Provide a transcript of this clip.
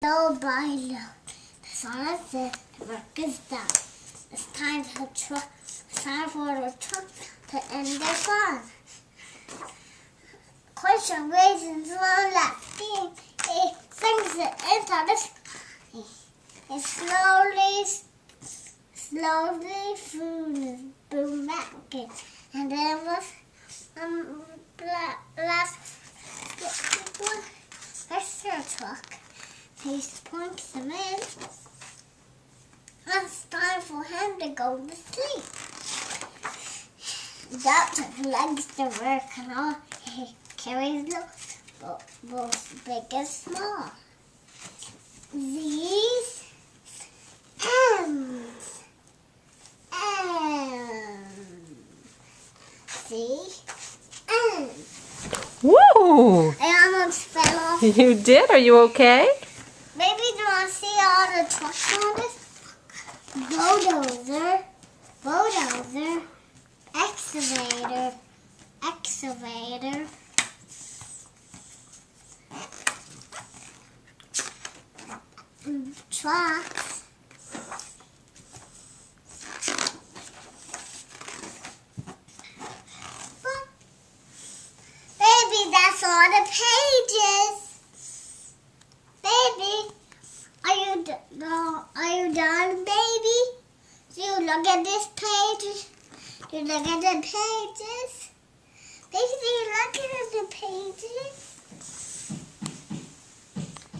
little by little, the sun said the work is done. It's time for the truck to end their fun. Question raisins one last thing. He sings it into the sky. He slowly through the boom back, and there was last truck. He points them in. It's time for him to go to sleep. Doctor legs to work and all. He carries both big and small. These M's. See? Woo! I almost fell off. You did? Are you okay? Maybe do you want to see all the trucks on this? Bulldozer, excavator, trucks, baby, that's all the pages. Baby, are you done, baby? Do you look at this page? Do you look at the pages? Baby, do you look at the pages?